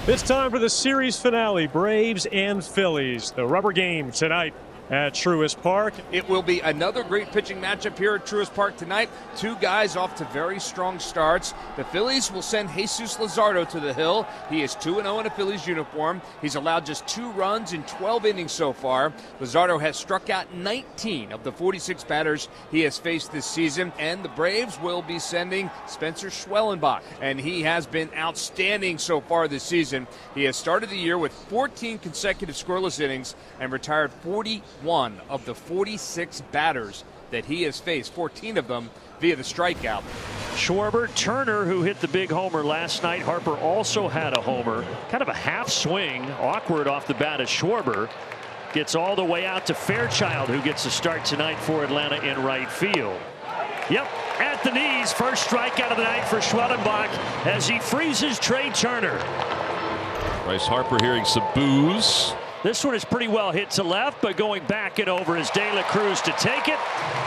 It's time for the series finale, Braves and Phillies. The rubber game tonight at Truist Park. It will be another great pitching matchup here at Truist Park tonight. Two guys off to very strong starts. The Phillies will send Jesus Luzardo to the hill. He is 2-0 in a Phillies uniform. He's allowed just 2 runs in 12 innings so far. Luzardo has struck out 19 of the 46 batters he has faced this season. And the Braves will be sending Spencer Schwellenbach. And he has been outstanding so far this season. He has started the year with 14 consecutive scoreless innings and retired 41 of the 46 batters that he has faced, 14 of them via the strikeout. Schwarber, Turner, who hit the big homer last night. Harper also had a homer. Kind of a half swing, awkward off the bat as Schwarber gets all the way out to Fairchild, who gets a start tonight for Atlanta in right field. Yep, at the knees, first strikeout of the night for Schwellenbach as he freezes Trey Turner. Bryce Harper hearing some boos. This one is pretty well hit to left, but going back and over is De La Cruz to take it.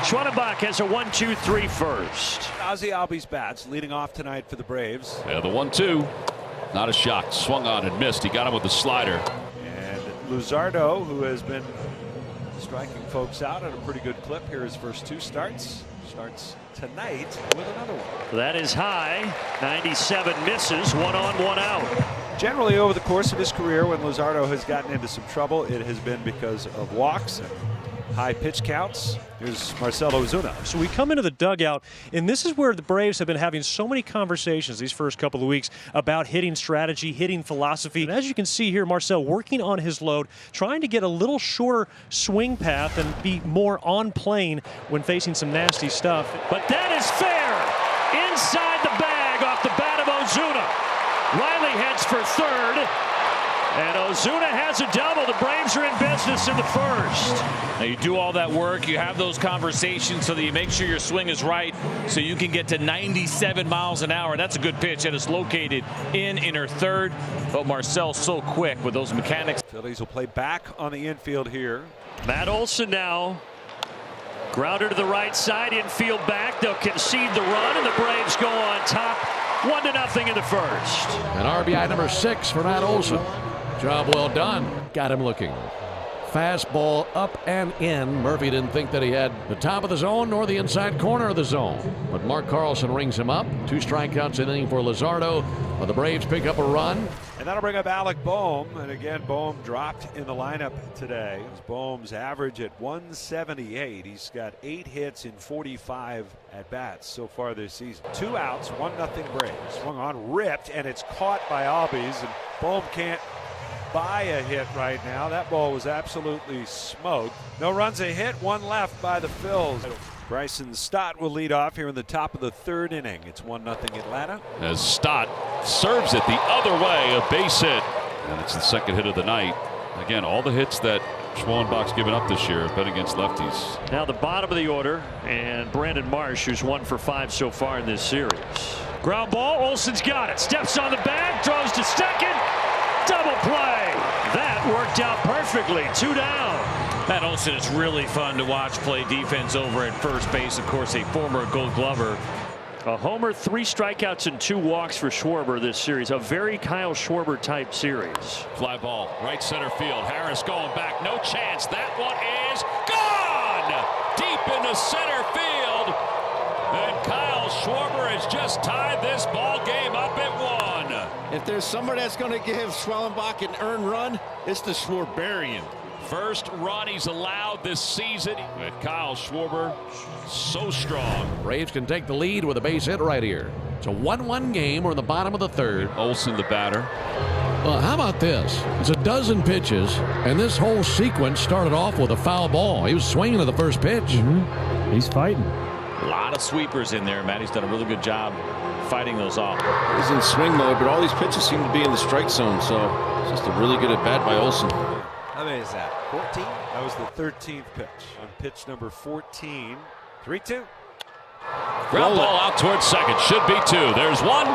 Schwellenbach has a 1-2-3 first. Ozzie Albies bats leading off tonight for the Braves. Yeah, the 1-2. Not a shock. Swung on and missed. He got him with the slider. And Luzardo, who has been striking folks out at a pretty good clip here, his first 2 starts. Starts tonight with another one. That is high. 97 misses. 1 on, 1 out. Generally, over the course of his career, when Luzardo has gotten into some trouble, it has been because of walks and high pitch counts. Here's Marcell Ozuna. So we come into the dugout, and this is where the Braves have been having so many conversations these first couple of weeks about hitting strategy, hitting philosophy. And as you can see here, Marcell working on his load, trying to get a little shorter swing path and be more on plane when facing some nasty stuff. But that is fair. Inside the bag off the bat of Ozuna. Riley heads for third, and Ozuna has a double. The Braves are in business in the first. Now you do all that work, you have those conversations so that you make sure your swing is right so you can get to 97 miles an hour. That's a good pitch that is located in inner third, but Marcell's so quick with those mechanics. Phillies will play back on the infield here. Matt Olson now. Grounder to the right side, infield back. They'll concede the run, and the Braves go on top. 1-0 in the first. And RBI number 6 for Matt Olson. Job well done. Got him looking. Fastball up and in. Murphy didn't think that he had the top of the zone nor the inside corner of the zone. But Mark Carlson rings him up. 2 strikeouts in inning for Luzardo. But the Braves pick up a run. And that'll bring up Alec Bohm. And again, Bohm dropped in the lineup today. Bohm's average at 178. He's got 8 hits in 45 at-bats so far this season. 2 outs, 1-0 Braves. Swung on, ripped, and it's caught by Albies. And Bohm can't buy a hit right now. That ball was absolutely smoked. No runs, a hit, 1 left by the Phils. Bryson Stott will lead off here in the top of the 3rd inning. It's 1-0 Atlanta. As Stott serves it the other way, a base hit. And it's the 2nd hit of the night. Again, all the hits that Schwellenbach's given up this year have been against lefties. Now the bottom of the order, and Brandon Marsh, who's 1 for 5 so far in this series. Ground ball, Olson's got it. Steps on the bag, throws to second. Double play. That worked out perfectly. 2 down. Matt Olson is really fun to watch play defense over at first base. Of course, a former Gold Glover. A homer, 3 strikeouts, and 2 walks for Schwarber this series. A very Kyle Schwarber type series. Fly ball, right center field. Harris going back. No chance. That one is gone. Deep into center field. And Kyle Schwarber has just tied this ball game up at 1. If there's somebody that's going to give Schwellenbach an earned run, it's the Schwarberian. First run he's allowed this season. But Kyle Schwarber, so strong. Braves can take the lead with a base hit right here. It's a 1-1 game. We're in the bottom of the 3rd. Olson the batter. Well, how about this? It's a dozen pitches, and this whole sequence started off with a foul ball. He was swinging to the first pitch. He's fighting. A lot of sweepers in there. Matty's done a really good job fighting those off. He's in swing mode, but all these pitches seem to be in the strike zone, so it's just a really good at bat by Olson. How many is that? 14? That was the 13th pitch. On pitch number 14. 3-2. Ground ball out towards second. Should be 2. There's 1.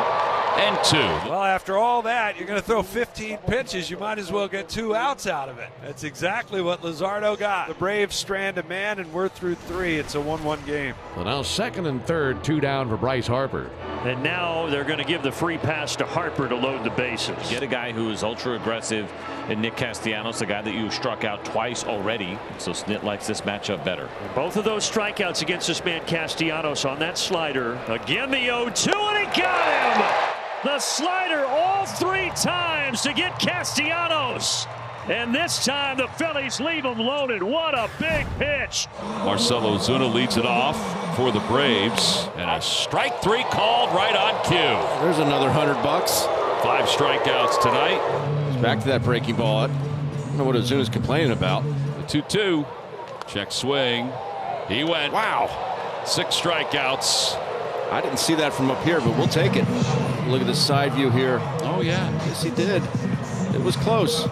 and 2. Well, after all that, you're going to throw 15 pitches. You might as well get 2 outs out of it. That's exactly what Luzardo got. The Braves strand a man, and we're through 3. It's a 1-1 game. So now second and third, 2 down for Bryce Harper. And now they're going to give the free pass to Harper to load the bases. Get a guy who is ultra aggressive in Nick Castellanos, a guy that you struck out twice already. So Snit likes this matchup better. Both of those strikeouts against this man Castellanos on that slider. Again the 0-2, and he got him! The slider all 3 times to get Castellanos. And this time the Phillies leave him loaded. What a big pitch. Marcell Ozuna leads it off for the Braves. And a strike 3 called right on cue. There's another $100. 5 strikeouts tonight. Back to that breaking ball. I don't know what Ozuna's complaining about. The 2-2. Check swing. He went. Wow. 6 strikeouts. I didn't see that from up here, but we'll take it. Look at the side view here. Oh, yeah. Yes, he did. It was close.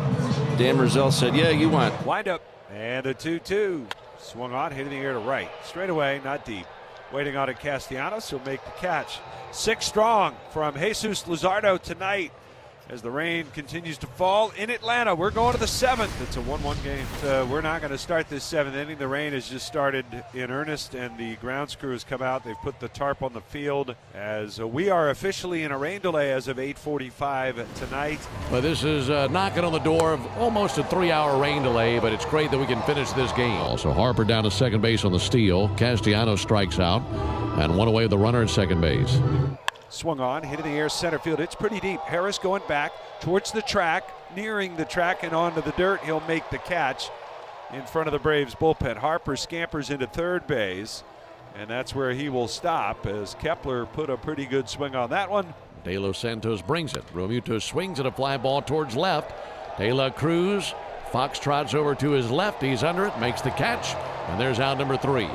Dan Merzel said, yeah, you went. Wind up. And a 2-2. Swung on, hitting the air to right. Straight away, not deep. Waiting on it, Castellanos. He'll make the catch. 6 strong from Jesus Luzardo tonight as the rain continues to fall in Atlanta. We're going to the 7th. It's a 1-1 game. We're not going to start this 7th inning. The rain has just started in earnest, and the grounds crew has come out. They've put the tarp on the field as we are officially in a rain delay as of 8:45 tonight. But this is knocking on the door of almost a 3-hour rain delay, but it's great that we can finish this game. Also, Harper down to second base on the steal. Castellanos strikes out, and 1 away with the runner at second base. Swung on, hit in the air, center field. It's pretty deep. Harris going back towards the track, nearing the track and onto the dirt. He'll make the catch in front of the Braves bullpen. Harper scampers into third base, and that's where he will stop as Kepler put a pretty good swing on that one. De Los Santos brings it. Realmuto swings at a fly ball towards left. De La Cruz foxtrots over to his left. He's under it, makes the catch, and there's out number 3.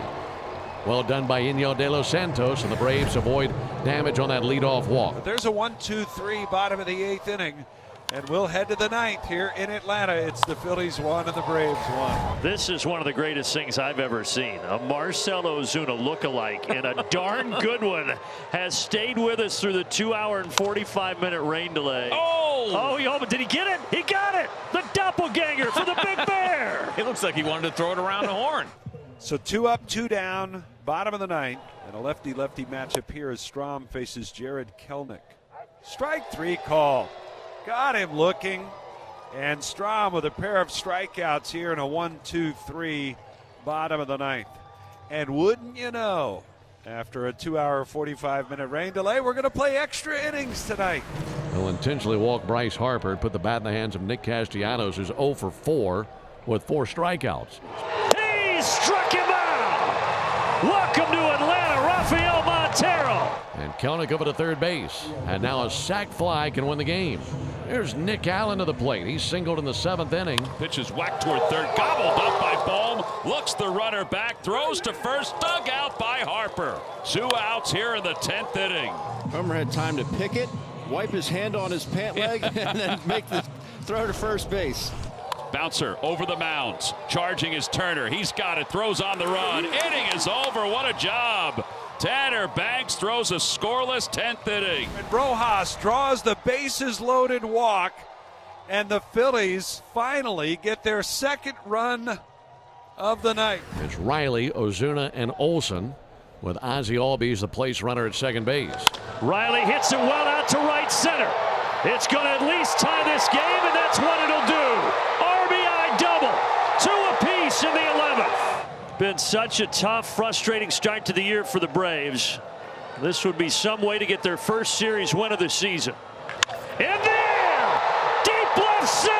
Well done by Iñigo De Los Santos, and the Braves avoid damage on that leadoff walk. But there's a 1-2-3 bottom of the 8th inning, and we'll head to the 9th here in Atlanta. It's the Phillies 1 and the Braves 1. This is one of the greatest things I've ever seen. A Marcell Ozuna lookalike, and a darn good one, has stayed with us through the 2-hour and 45-minute rain delay. Oh, did he get it? He got it! The doppelganger for the Big Bear! It looks like he wanted to throw it around the horn. So 2 up, 2 down, bottom of the 9th, and a lefty-lefty matchup here as Strom faces Jared Kelenic. Strike 3 call. Got him looking, and Strom with a pair of strikeouts here in a 1-2-3 bottom of the 9th. And wouldn't you know, after a 2-hour, 45-minute rain delay, we're going to play extra innings tonight. He'll intentionally walk Bryce Harper and put the bat in the hands of Nick Castellanos, who's 0 for 4 with 4 strikeouts. Struck him out. Welcome to Atlanta, Rafael Montero. And Kelenic over to third base. And now a sac fly can win the game. There's Nick Allen to the plate. He's singled in the 7th inning. Pitch is whacked toward third, gobbled up by Bohm. Looks the runner back, throws to first, dug out by Harper. 2 outs here in the 10th inning. Homer had time to pick it, wipe his hand on his pant leg, and then make the throw to first base. Bouncer over the mounds, charging is Turner. He's got it, throws on the run. Inning is over. What a job. Tanner Banks throws a scoreless 10th inning. And Rojas draws the bases loaded walk, and the Phillies finally get their 2nd run of the night. It's Riley, Ozuna, and Olson, with Ozzie Albies the place runner at second base. Riley hits it well out to right center. It's going to at least tie this game, and that's what it'll do. RBI double, 2 apiece in the 11th. Been such a tough, frustrating start to the year for the Braves. This would be some way to get their first series win of the season. In there, deep left center.